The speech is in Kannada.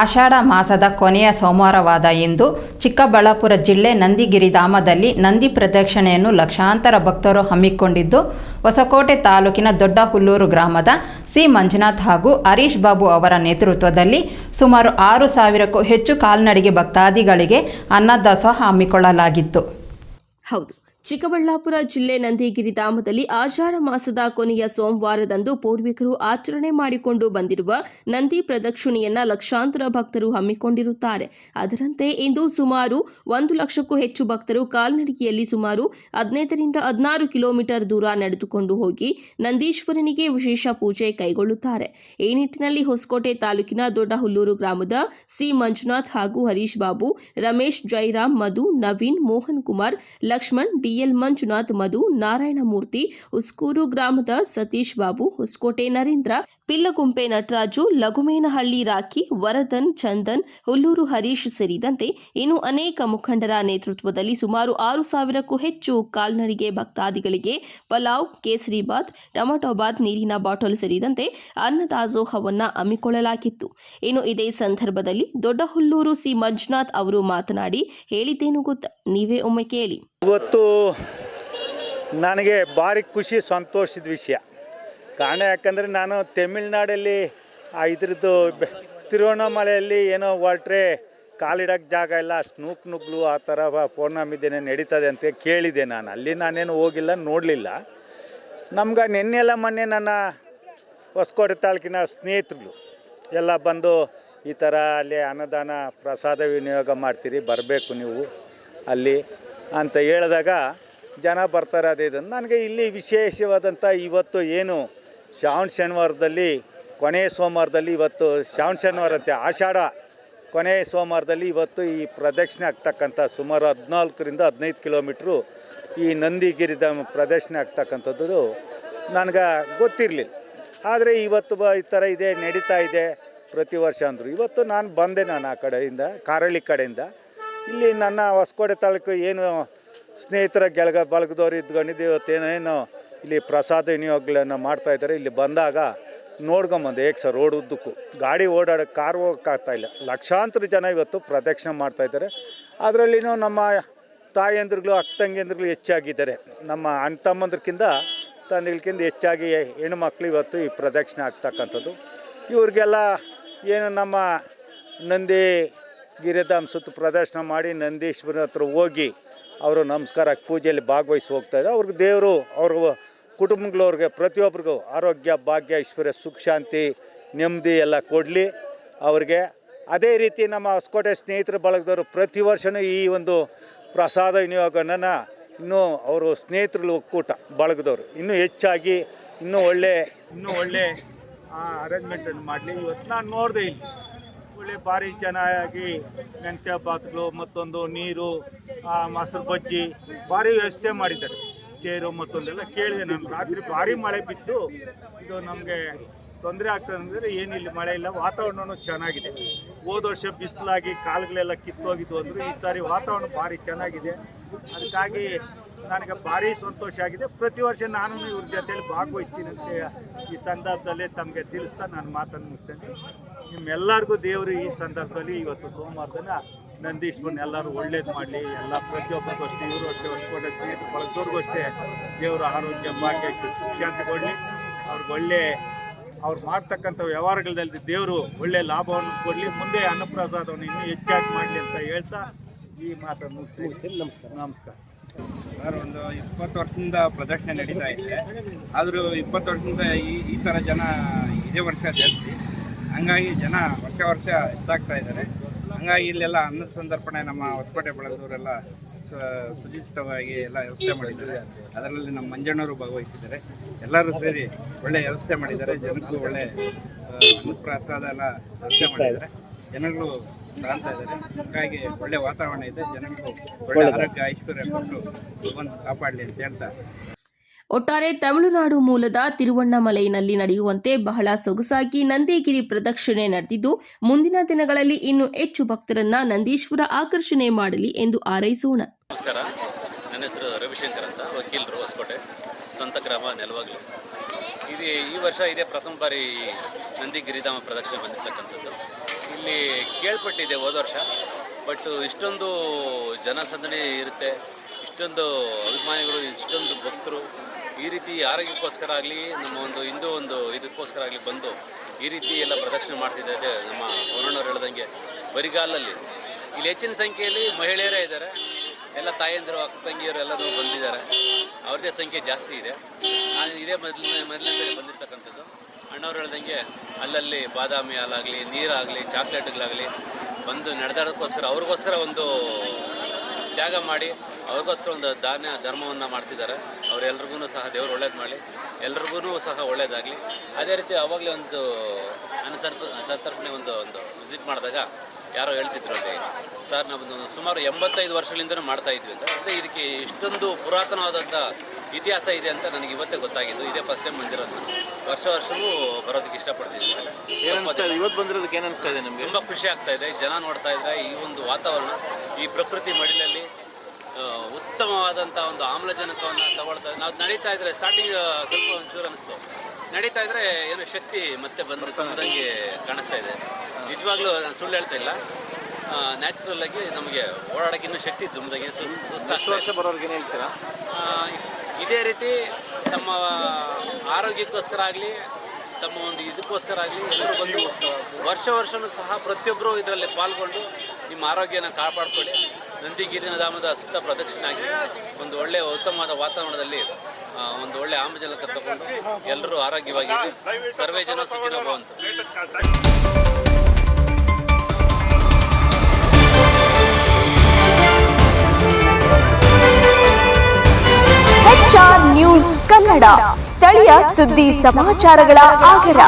ಆಷಾಢ ಮಾಸದ ಕೊನೆಯ ಸೋಮವಾರವಾದ ಇಂದು ಚಿಕ್ಕಬಳ್ಳಾಪುರ ಜಿಲ್ಲೆ ನಂದಿಗಿರಿಧಾಮದಲ್ಲಿ ನಂದಿ ಪ್ರದಕ್ಷಿಣೆಯನ್ನು ಲಕ್ಷಾಂತರ ಭಕ್ತರು ಹಮ್ಮಿಕೊಂಡಿದ್ದು, ಹೊಸಕೋಟೆ ತಾಲೂಕಿನ ದೊಡ್ಡಹುಲ್ಲೂರು ಗ್ರಾಮದ ಸಿ ಮಂಜುನಾಥ್ ಹಾಗೂ ಹರೀಶ್ ಬಾಬು ಅವರ ನೇತೃತ್ವದಲ್ಲಿ ಸುಮಾರು 6,000ಕ್ಕೂ ಹೆಚ್ಚು ಕಾಲ್ನಡಿಗೆ ಭಕ್ತಾದಿಗಳಿಗೆ ಅನ್ನದಾಸೋಹ ಹಮ್ಮಿಕೊಳ್ಳಲಾಗಿತ್ತು. ಹೌದು, ಚಿಕ್ಕಬಳ್ಳಾಪುರ ಜಿಲ್ಲೆ ನಂದಿಗಿರಿಧಾಮದಲ್ಲಿ ಆಷಾಢ ಮಾಸದ ಕೊನೆಯ ಸೋಮವಾರದಂದು ಪೂರ್ವಿಕರು ಆಚರಣೆ ಮಾಡಿಕೊಂಡು ಬಂದಿರುವ ನಂದಿ ಪ್ರದಕ್ಷಿಣೆಯನ್ನ ಲಕ್ಷಾಂತರ ಭಕ್ತರು ಹಮ್ಮಿಕೊಂಡಿರುತ್ತಾರೆ. ಅದರಂತೆ ಇಂದು ಸುಮಾರು 1 ಲಕ್ಷಕ್ಕೂ ಹೆಚ್ಚು ಭಕ್ತರು ಕಾಲ್ನಡಿಗೆಯಲ್ಲಿ ಸುಮಾರು 15ರಿಂದ 16 ಕಿಲೋಮೀಟರ್ ದೂರ ನಡೆದುಕೊಂಡು ಹೋಗಿ ನಂದೀಶ್ವರನಿಗೆ ವಿಶೇಷ ಪೂಜೆ ಕೈಗೊಳ್ಳುತ್ತಾರೆ. ಈ ನಿಟ್ಟಿನಲ್ಲಿ ಹೊಸಕೋಟೆ ತಾಲೂಕಿನ ದೊಡ್ಡಹುಲ್ಲೂರು ಗ್ರಾಮದ ಸಿ ಮಂಜುನಾಥ್ ಹಾಗೂ ಹರೀಶ್ ಬಾಬು, ರಮೇಶ್, ಜೈರಾಮ್, ಮಧು, ನವೀನ್, ಮೋಹನ್ ಕುಮಾರ್, ಲಕ್ಷ್ಮಣ್, ಡಿಎಲ್ ಮಂಜುನಾಥ್, ಮಧು, ನಾರಾಯಣಮೂರ್ತಿ, ಉಸ್ಕೂರು ಗ್ರಾಮದ ಸತೀಶ್ ಬಾಬು, ಹೊಸಕೋಟೆ ನರೇಂದ್ರ, ಪಿಲ್ಲಗುಂಪೆ ನಟರಾಜು, ಲಗುಮೇನಹಳ್ಳಿ ರಾಖಿ, ವರದನ್, ಚಂದನ್, ಹುಲ್ಲೂರು ಹರೀಶ್ ಸೇರಿದಂತೆ ಇನ್ನು ಅನೇಕ ಮುಖಂಡರ ನೇತೃತ್ವದಲ್ಲಿ ಸುಮಾರು 6,000ಕ್ಕೂ ಹೆಚ್ಚು ಕಾಲ್ನಡಿಗೆ ಭಕ್ತಾದಿಗಳಿಗೆ ಪಲಾವ್, ಕೇಸರಿಬಾತ್, ಟೊಮೆಟೊ ಬಾತ್, ನೀರಿನ ಬಾಟಲ್ ಸೇರಿದಂತೆ ಅನ್ನದಾಸೋಹವನ್ನ ಹಮ್ಮಿಕೊಳ್ಳಲಾಗಿತ್ತು. ಇನ್ನು ಇದೇ ಸಂದರ್ಭದಲ್ಲಿ ದೊಡ್ಡಹುಲ್ಲೂರು ಸಿ ಮಂಜುನಾಥ್ ಅವರು ಮಾತನಾಡಿ ಹೇಳಿದ್ದೇನು ಗೊತ್ತಾ, ನೀವೇ ಒಮ್ಮೆ ಕೇಳಿ. ಇವತ್ತು ನನಗೆ ಭಾರಿ ಖುಷಿ, ಸಂತೋಷದ ವಿಷಯ. ಕಾರಣ ಯಾಕಂದರೆ ನಾನು ತಮಿಳ್ನಾಡಲ್ಲಿ ಇದ್ರದ್ದು ತಿರುವಣ್ಣಾಮಲೆಯಲ್ಲಿ ಏನೋ ಹೊರಟ್ರೆ ಕಾಲಿಡೋಕ್ಕೆ ಜಾಗ ಇಲ್ಲ, ಅಷ್ಟು ನುಗ್ಲು ಆ ಥರ ಪೌರ್ಣಮಿದೇನೆ ನಡೀತದೆ ಅಂತ ಕೇಳಿದೆ. ನಾನು ಅಲ್ಲಿ ನಾನೇನು ಹೋಗಿಲ್ಲ, ನೋಡಲಿಲ್ಲ. ನಮ್ಗೆ ನಿನ್ನೆಲ್ಲ ಮೊನ್ನೆ ನನ್ನ ಹೊಸಕೋಟೆ ತಾಲೂಕಿನ ಸ್ನೇಹಿತರು ಎಲ್ಲ ಬಂದು ಈ ಥರ ಅಲ್ಲಿ ಅನ್ನದಾನ ಪ್ರಸಾದ ವಿನಿಯೋಗ ಮಾಡ್ತೀರಿ, ಬರಬೇಕು ನೀವು ಅಲ್ಲಿ ಅಂತ ಹೇಳಿದಾಗ ಜನ ಬರ್ತಾರೆ. ಅದೇ ಇದನ್ನು ನನಗೆ ಇಲ್ಲಿ ವಿಶೇಷವಾದಂಥ ಇವತ್ತು ಏನು ಶ್ರಾವಣ ಶನಿವಾರದಲ್ಲಿ ಕೊನೆಯ ಸೋಮವಾರದಲ್ಲಿ, ಇವತ್ತು ಶ್ರಾವಣ ಶನಿವಾರ ಅಂತೆ, ಆಷಾಢ ಕೊನೆಯ ಸೋಮವಾರದಲ್ಲಿ ಇವತ್ತು ಈ ಪ್ರದಕ್ಷಿಣೆ ಆಗ್ತಕ್ಕಂಥ ಸುಮಾರು 14ರಿಂದ 15 ಕಿಲೋಮೀಟ್ರು ಈ ನಂದಿಗಿರಿಧಾಮ ಪ್ರದಕ್ಷಿಣೆ ಆಗ್ತಕ್ಕಂಥದ್ದು ನನಗೆ ಗೊತ್ತಿರಲಿಲ್ಲ. ಆದರೆ ಇವತ್ತು ಈ ಥರ ಇದೆ, ನಡೀತಾ ಇದೆ ಪ್ರತಿ ವರ್ಷ ಅಂದರು. ಇವತ್ತು ನಾನು ಬಂದೆ, ನಾನು ಆ ಕಡೆಯಿಂದ ಕಾರಳ್ಳಿ ಕಡೆಯಿಂದ ಇಲ್ಲಿ ನನ್ನ ಹೊಸಕೋಟೆ ತಾಲೂಕು ಏನು ಸ್ನೇಹಿತರ ಬಳಗದವ್ರು ಇದ್ಕೊಂಡಿದ್ದು ಇವತ್ತೇನೇನು ಇಲ್ಲಿ ಪ್ರಸಾದ ವಿನಿಯೋಗಗಳನ್ನು ಮಾಡ್ತಾಯಿದ್ದಾರೆ. ಇಲ್ಲಿ ಬಂದಾಗ ನೋಡ್ಕೊಂಬಂದೆ ಹೇಗೆ ಸರ್ ರೋಡ್ ಉದ್ದಕ್ಕೂ ಗಾಡಿ ಓಡಾಡೋಕ್ಕೆ, ಕಾರ್ ಹೋಗೋಕ್ಕಾಗ್ತಾಯಿಲ್ಲ. ಲಕ್ಷಾಂತರ ಜನ ಇವತ್ತು ಪ್ರದಕ್ಷಿಣೆ ಮಾಡ್ತಾಯಿದ್ದಾರೆ. ಅದರಲ್ಲಿನೂ ನಮ್ಮ ತಾಯಂದ್ರುಗಳು, ಅಕ್ಕ ತಂಗಿಯಂದ್ರುಗಳು ಹೆಚ್ಚಾಗಿದ್ದಾರೆ. ನಮ್ಮ ಅಣ್ಣ ತಮ್ಮಂದ್ರಕ್ಕಿಂತ ತಂದೆಗಳಿಗಿಂತ ಹೆಚ್ಚಾಗಿ ಹೆಣ್ಮಕ್ಳು ಇವತ್ತು ಈ ಪ್ರದಕ್ಷಿಣೆ ಆಗ್ತಕ್ಕಂಥದ್ದು. ಇವ್ರಿಗೆಲ್ಲ ಏನು ನಮ್ಮ ನಂದಿ ಗಿರಿಧಾಮ ಸುತ್ತ ಪ್ರದರ್ಶನ ಮಾಡಿ ನಂದೀಶ್ವರನ ಹತ್ರ ಹೋಗಿ ಅವರು ನಮಸ್ಕಾರ ಪೂಜೆಯಲ್ಲಿ ಭಾಗವಹಿಸಿ ಹೋಗ್ತಾಯಿದ್ದಾರೆ. ಅವ್ರಿಗೆ ದೇವರು ಅವ್ರ ಕುಟುಂಬಗಳವ್ರಿಗೆ ಪ್ರತಿಯೊಬ್ಬರಿಗೂ ಆರೋಗ್ಯ, ಭಾಗ್ಯ, ಐಶ್ವರ್ಯ, ಸುಖ, ಶಾಂತಿ, ನೆಮ್ಮದಿ ಎಲ್ಲ ಕೊಡಲಿ ಅವ್ರಿಗೆ. ಅದೇ ರೀತಿ ನಮ್ಮ ಹೊಸಕೋಟೆ ಸ್ನೇಹಿತರ ಬಳಗದವರು ಪ್ರತಿ ವರ್ಷವೂ ಈ ಒಂದು ಪ್ರಸಾದ ವಿನಿಯೋಗನ ಇನ್ನೂ ಅವರು ಸ್ನೇಹಿತರುಗಳು ಒಕ್ಕೂಟ ಬಳಗದವರು ಇನ್ನೂ ಹೆಚ್ಚಾಗಿ ಇನ್ನೂ ಒಳ್ಳೆ ಅರೇಂಜ್ಮೆಂಟನ್ನು ಮಾಡಲಿ. ಇವತ್ತು ನಾನು ನೋಡಿದೆ ಇಲ್ಲಿ ಒಳ್ಳೆ ಭಾರಿ ಚೆನ್ನಾಗಿ ಮೆಂತ್ಯ ಬಾತ್ಗಳು, ಮತ್ತೊಂದು ನೀರು, ಮೊಸರು ಬಜ್ಜಿ ಭಾರಿ ವ್ಯವಸ್ಥೆ ಮಾಡಿದ್ದಾರೆ. ಚೇರು ಮತ್ತೊಂದೆಲ್ಲ ಕೇಳಿದೆ ನಾನು. ರಾತ್ರಿ ಭಾರಿ ಮಳೆ ಬಿದ್ದು ಇದು ನಮಗೆ ತೊಂದರೆ ಆಗ್ತದೆ ಅಂದರೆ ಏನಿಲ್ಲ, ಮಳೆ ಇಲ್ಲ, ವಾತಾವರಣವೂ ಚೆನ್ನಾಗಿದೆ. ಹೋದ ವರ್ಷ ಬಿಸಿಲಾಗಿ ಕಾಲುಗಳೆಲ್ಲ ಕಿತ್ತೋಗಿದ್ದು ಅಂದರು. ಈ ಸಾರಿ ವಾತಾವರಣ ಭಾರಿ ಚೆನ್ನಾಗಿದೆ. ಅದಕ್ಕಾಗಿ ನನಗೆ ಭಾರಿ ಸಂತೋಷ ಆಗಿದೆ. ಪ್ರತಿ ವರ್ಷ ನಾನು ಇವ್ರ ಜೊತೆಯಲ್ಲಿ ಭಾಗವಹಿಸ್ತೀನಿ ಅಂತ ಈ ಸಂದರ್ಭದಲ್ಲಿ ತಮಗೆ ತಿಳಿಸ್ತಾ ನಾನು ಮಾತನ್ನು ಮುಗಿಸ್ತೇನೆ. ನಿಮ್ಮೆಲ್ಲರಿಗೂ ದೇವರು ಈ ಸಂದರ್ಭದಲ್ಲಿ ಇವತ್ತು ಸೋಮವಾರದನ್ನ ನಂದೀಶ್ವರನ ಎಲ್ಲರೂ ಒಳ್ಳೇದು ಮಾಡಲಿ. ಎಲ್ಲ ಪ್ರತಿಯೊಬ್ಬರಿಗೂ ಅಷ್ಟೇ, ಇವರು ಅಷ್ಟೇ, ಹೊಸಕೋಟೆ ಸ್ನೇಹಿತರು ಬಳಸೋರ್ಗೂ ಅಷ್ಟೇ ದೇವರು ಆರೋಗ್ಯ, ಭಾಗ್ಯ, ಶಾಂತಿ ಕೊಡಲಿ. ಅವ್ರಿಗೆ ಅವ್ರು ಮಾಡ್ತಕ್ಕಂಥ ವ್ಯವಹಾರಗಳಲ್ಲಿ ದೇವರು ಒಳ್ಳೆ ಲಾಭವನ್ನು ಕೊಡಲಿ. ಮುಂದೆ ಅನ್ನಪ್ರಸಾದವನ್ನು ಇನ್ನೂ ಹೆಚ್ಚಾಗಿ ಮಾಡಲಿ ಅಂತ ಹೇಳ್ತಾ ಈ ಮಾತನ್ನು ಮುಗಿಸ್ತೀನಿ. ನಮಸ್ಕಾರ. ಸರ್, ಒಂದು 20 ವರ್ಷದಿಂದ ಪ್ರದಕ್ಷಿಣೆ ನಡೀತಾ ಇದೆ. ಆದರೂ 20 ವರ್ಷದಿಂದ ಈ ಥರ ಜನ ಇದೇ ವರ್ಷ ಜಾಸ್ತಿ. ಹಂಗಾಗಿ ಜನ ವರ್ಷ ಹೆಚ್ಚಾಗ್ತಾ ಇದ್ದಾರೆ. ಹಂಗಾಗಿ ಇಲ್ಲೆಲ್ಲ ಅನ್ನ ಸಂದರ್ಪಣೆ ನಮ್ಮ ಹೊಸಕೋಟೆ ಬಳಗದವರೆಲ್ಲ ಸುಜಿಷ್ಟವಾಗಿ ಎಲ್ಲ ವ್ಯವಸ್ಥೆ ಮಾಡಿದ್ದಾರೆ. ಅದರಲ್ಲಿ ನಮ್ಮ ಮಂಜಣ್ಣವರು ಭಾಗವಹಿಸಿದ್ದಾರೆ. ಎಲ್ಲರೂ ಸೇರಿ ಒಳ್ಳೆ ವ್ಯವಸ್ಥೆ ಮಾಡಿದ್ದಾರೆ. ಜನಕ್ಕೂ ಒಳ್ಳೆ ಅನ್ನಪ್ರಸಾದ ಎಲ್ಲ ವ್ಯವಸ್ಥೆ ಮಾಡಿದ್ದಾರೆ. ಜನಗಳು ಕಾಣ್ತಾ ಇದ್ದಾರೆ. ಹಾಗಾಗಿ ಒಳ್ಳೆ ವಾತಾವರಣ ಇದೆ. ಜನಕ್ಕೂ ಒಳ್ಳೆ ಆರೋಗ್ಯ, ಐಶ್ವರ್ಯ ಕೊಟ್ಟು ಭಗವಂತ ಕಾಪಾಡಲಿ ಅಂತ ಹೇಳ್ತಾ, ಒಟ್ಟಾರೆ ತಮಿಳುನಾಡು ಮೂಲದ ತಿರುವಣ್ಣಾಮಲೈನಲ್ಲಿ ನಡೆಯುವಂತೆ ಬಹಳ ಸೊಗಸಾಗಿ ನಂದಿಗಿರಿ ಪ್ರದಕ್ಷಿಣೆ ನಡೆದಿದ್ದು, ಮುಂದಿನ ದಿನಗಳಲ್ಲಿ ಇನ್ನೂ ಹೆಚ್ಚು ಭಕ್ತರನ್ನ ನಂದೀಶ್ವರ ಆಕರ್ಷಣೆ ಮಾಡಲಿ ಎಂದು ಹಾರೈಸೋಣ. ನಮಸ್ಕಾರ, ನನ್ನ ಹೆಸರು ರವಿಶಂಕರ್ ಅಂತ, ವಕೀಲರು, ಹೊಸಕೋಟೆ, ಸ್ವಂತ ಗ್ರಾಮ ನೆಲವಾಗಲು. ಈ ವರ್ಷ ಇದೇ ಪ್ರಥಮ ಬಾರಿ ನಂದಿಗಿರಿಧಾಮ ಪ್ರದಕ್ಷಿಣೆ ಬಂದಿರತಕ್ಕಂಥದ್ದು. ಇಲ್ಲಿ ಕೇಳ್ಪಟ್ಟಿದೆ ಹೋದ ವರ್ಷ. ಬಟ್ ಇಷ್ಟೊಂದು ಜನಸಂದಣಿ ಇರುತ್ತೆ, ಇಷ್ಟೊಂದು ಅಭಿಮಾನಿಗಳು, ಇಷ್ಟೊಂದು ಭಕ್ತರು ಈ ರೀತಿ ಆರೋಗ್ಯಕ್ಕೋಸ್ಕರ ಆಗಲಿ, ನಮ್ಮ ಒಂದು ಹಿಂದೂ ಒಂದು ಇದಕ್ಕೋಸ್ಕರ ಆಗಲಿ ಬಂದು ಈ ರೀತಿ ಎಲ್ಲ ಪ್ರದಕ್ಷಿಣೆ ಮಾಡ್ತಿದ್ದಾರೆ. ನಮ್ಮ ವರುಣವ್ರು ಹೇಳ್ದಂಗೆ ಬರಿಗಾಲಲ್ಲಿ ಇಲ್ಲಿ ಹೆಚ್ಚಿನ ಸಂಖ್ಯೆಯಲ್ಲಿ ಮಹಿಳೆಯರೇ ಇದ್ದಾರೆ. ಎಲ್ಲ ತಾಯಂದಿರು, ಅಕ್ಕ ತಂಗಿಯರು ಎಲ್ಲರೂ ಬಂದಿದ್ದಾರೆ. ಅವ್ರದ್ದೇ ಸಂಖ್ಯೆ ಜಾಸ್ತಿ ಇದೆ. ನಾನು ಇದೇ ಮೊದಲನೇ ಸರಿ ಬಂದಿರ್ತಕ್ಕಂಥದ್ದು. ಅಣ್ಣವ್ರು ಹೇಳ್ದಂಗೆ ಅಲ್ಲಲ್ಲಿ ಬಾದಾಮಿ ಹಾಲಾಗಲಿ, ನೀರಾಗಲಿ, ಚಾಕ್ಲೇಟ್ಗಳಾಗಲಿ ಬಂದು ನಡೆದಾಡೋಕ್ಕೋಸ್ಕರ ಅವ್ರಿಗೋಸ್ಕರ ಒಂದು ತ್ಯಾಗ ಮಾಡಿ ಅವ್ರಿಗೋಸ್ಕರ ಒಂದು ಧರ್ಮವನ್ನು ಮಾಡ್ತಿದ್ದಾರೆ. ಅವರೆಲ್ರಿಗೂ ಸಹ ದೇವರು ಒಳ್ಳೇದು ಮಾಡಲಿ, ಎಲ್ರಿಗೂ ಸಹ ಒಳ್ಳೇದಾಗಲಿ. ಅದೇ ರೀತಿ ಅವಾಗಲೇ ಒಂದು ಸಂತರ್ಪಣೆ ಒಂದು ವಿಸಿಟ್ ಮಾಡಿದಾಗ ಯಾರೋ ಹೇಳ್ತಿದ್ರು ಅಲ್ಲಿ, ಸರ್ ನಾವು ಸುಮಾರು 85 ವರ್ಷಗಳಿಂದನೂ ಮಾಡ್ತಾ ಇದ್ವಿ ಅಂತ. ಮತ್ತು ಇದಕ್ಕೆ ಇಷ್ಟೊಂದು ಪುರಾತನವಾದಂಥ ಇತಿಹಾಸ ಇದೆ ಅಂತ ನನಗೆ ಇವತ್ತೇ ಗೊತ್ತಾಗಿದ್ದು. ಇದೇ ಫಸ್ಟ್ ಟೈಮ್ ಬಂದಿರೋದು. ವರ್ಷವೂ ಬರೋದಕ್ಕೆ ಇಷ್ಟಪಡ್ತಿದ್ದೀನಿ. ಇವತ್ತು ಬಂದಿರೋದಕ್ಕೆ ಏನು ಅನಿಸ್ತಾ ಇದೆ ನಿಮಗೆ? ತುಂಬ ಖುಷಿ ಆಗ್ತಾ ಇದೆ. ಜನ ನೋಡ್ತಾ ಇದ್ದರೆ ಈ ಒಂದು ವಾತಾವರಣ, ಈ ಪ್ರಕೃತಿ ಮಡಿಲಲ್ಲಿ ಉತ್ತಮವಾದಂಥ ಒಂದು ಆಮ್ಲಜನಕವನ್ನು ತಗೊಳ್ತಾ ಇದೆ. ನಾವು ನಡೀತಾ ಇದ್ದರೆ ಸ್ಟಾರ್ಟಿಂಗ್ ಸ್ವಲ್ಪ ಒಂಚೂರು ಅನ್ನಿಸ್ತು, ನಡೀತಾ ಇದ್ದರೆ ಏನೋ ಶಕ್ತಿ ಮತ್ತೆ ಬಂದು ತುಂಬಿದಂಗೆ ಕಾಣಿಸ್ತಾ ಇದೆ. ನಿಜವಾಗ್ಲೂ ನಾನು ಸುಳ್ಳು ಹೇಳ್ತಾ ಇಲ್ಲ, ನ್ಯಾಚುರಲ್ ಆಗಿ ನಮಗೆ ಓಡಾಡೋಕ್ಕೆ ಇನ್ನೂ ಶಕ್ತಿ ತುಂಬಿದಂಗೆ ಸುಸ್ತಾಗ್ತಾ ವರ್ಷ ಬರೋರ್ಗೆ ಏನು ಹೇಳ್ತೀರಾ? ಇದೇ ರೀತಿ ತಮ್ಮ ಆರೋಗ್ಯಕ್ಕೋಸ್ಕರ ಆಗಲಿ, ತಮ್ಮ ಒಂದು ಇದಕ್ಕೋಸ್ಕರ ಆಗಲಿ ಎಲ್ಲರೂ ಬಂದು ವರ್ಷವೂ ಸಹ ಪ್ರತಿಯೊಬ್ಬರು ಇದರಲ್ಲಿ ಪಾಲ್ಗೊಂಡು ನಿಮ್ಮ ಆರೋಗ್ಯನ ಕಾಪಾಡ್ಕೊಳ್ಳಿ. ನಂದಿಗಿರಿಧಾಮದ ಸುತ್ತ ಪ್ರದಕ್ಷಿಣೆ ಆಗಿ ಒಂದು ಒಳ್ಳೆಯ ಉತ್ತಮವಾದ ವಾತಾವರಣದಲ್ಲಿ ಒಂದು ಒಳ್ಳೆಯ ಆಮ್ಲಜನಕ ತಗೊಂಡು ಎಲ್ಲರೂ ಆರೋಗ್ಯವಾಗಿರಿ. ಸರ್ವೇ ಜನ ಸುಖಿನೋ ಭವಂತು. HR ನ್ಯೂಸ್ ಕನ್ನಡ, ಸ್ಥಳೀಯ ಸುದ್ದಿ ಸಮಾಚಾರಗಳ ಆಗರ.